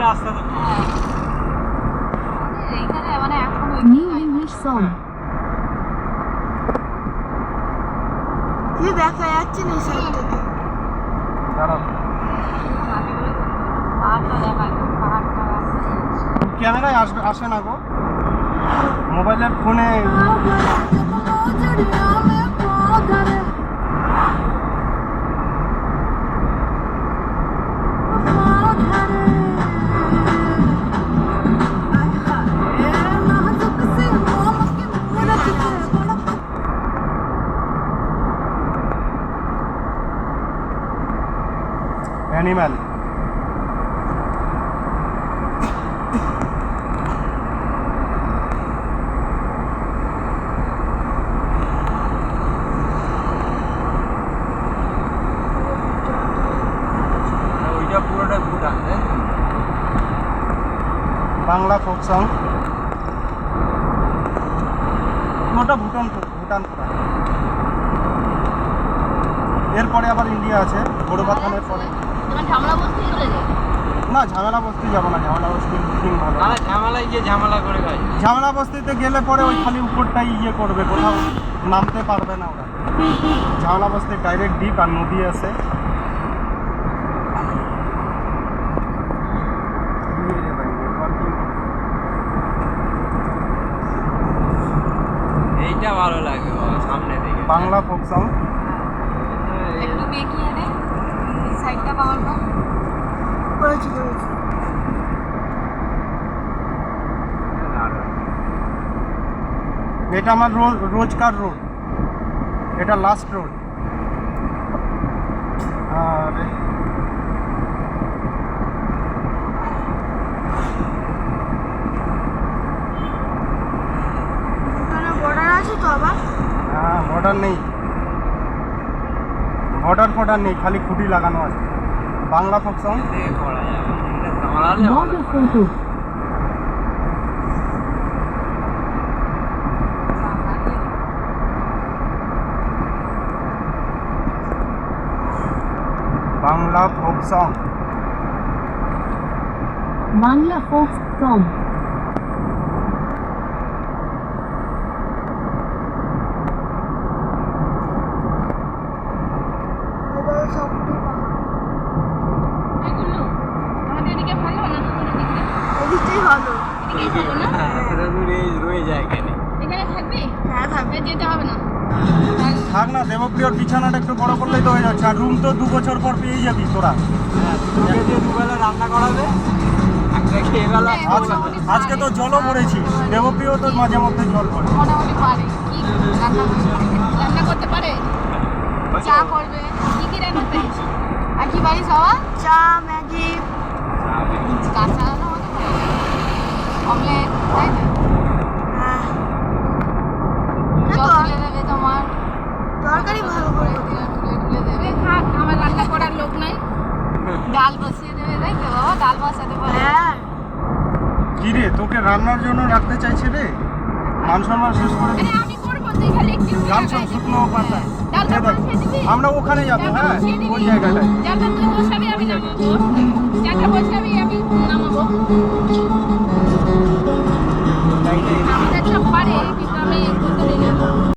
রাস্তা তো এইখানে মানে এখন New English song. তুই দেখা যাচ্ছে না সাইড থেকে। দাঁড়াও ক্যামেরায় আসে না গো মোবাইলের ফোনে অ্যানিম্যাল ওইটা পুরোটা ভুটান বাংলা ফোক সং পুরোটা ভুটান পুরা এরপরে আবার ইন্ডিয়া আছে বড়বাথানের পরে ঝামেলা বস্তি চলে যায় না ঝামেলা বস্তি যাবো না ঝামেলা বস্তি বুকিং ভালো না ঝামেলায় গিয়ে ঝামেলা করে ভাই ঝামেলা বস্তিতে গেলে পরে ওই খালি উপরটাই ইয়ে করবে কোথাও নামতে পারবে না ওরা ঝামেলা বস্তি ডাইরেক্ট দ্বীপ আর নদী আছে এইটা ভালো লাগে বাবা, সামনে থেকে বাংলা ফোক সং একটু বেঁকিয়ে নে সাইডটা পাওয়ার পর করেছি এটা আমার রোজকার রোড এটা লাস্ট রোড আর ওখানে বর্ডার আছে তো আবার। হ্যাঁ বর্ডার নেই বর্ডার নেই খালি খুঁটি লাগানো আছে বাংলা ফোক সং থেকে করা যাবে এটা দাঁড়ালে ভালো Border photo. Bangla folk song Bangla folk song. এবার সবটি পাহাড়। এগুলো আমাদের এদিকে ভালো না তোদের এদিকে এদিকটাই ভালো। এদিকেই ভালো না এটা রয়ে যায় এখানে এখানে থাকবি হ্যাঁ থাকবে। যেতে হবে না থাক না দেবপ্রিয়র বিছানাটা একটু বড় করলেই তো হয়ে যাচ্ছে আর রুম তো 2 বছর পর পেয়েই যাবি তোরা তোকে দিয়ে দুবেলা রান্না করাবে একটা খেয়ে বেলা আচ্ছা আজকে তো জলও পড়েছি দেবপ্রিয় তো মাঝে মধ্যে জল পড়ে মোটামুটি পারে কি রান্না করতে পারে চা করবে কি রান্না পেয়েছ আর কি বাড়ি সবা চা ম্যাগি কাঁচা রান্না হতে পারে অমলেট তাই তো হ্যাঁ জল তুলে দেবে তোমার তরকারি ভালো করে। তুলে দেবে থাক আমার রান্না করার লোক নাই ডাল বসিয়ে দেবে তাই তো বাবা ডাল বসাতে পারে হ্যাঁ কি রে তোকে রান্নার জন্য রাখতে চাইছে রে মান সম্মান শেষ করে আরে আমি করবো তুই খালি একটু গান সব শুকনো পাতা ডালটা এ দেখ, বসিয়ে দিবি আমরা ওখানে যাবো ডালটা হ্যাঁ বসিয়ে দিবি ওই জায়গাটায় ডালটা তুই বসাবি আমি নামাবো ডালটা বসাবি আমি নামাবো আমাদের সব পারে কিন্তু আমি করতে দিই না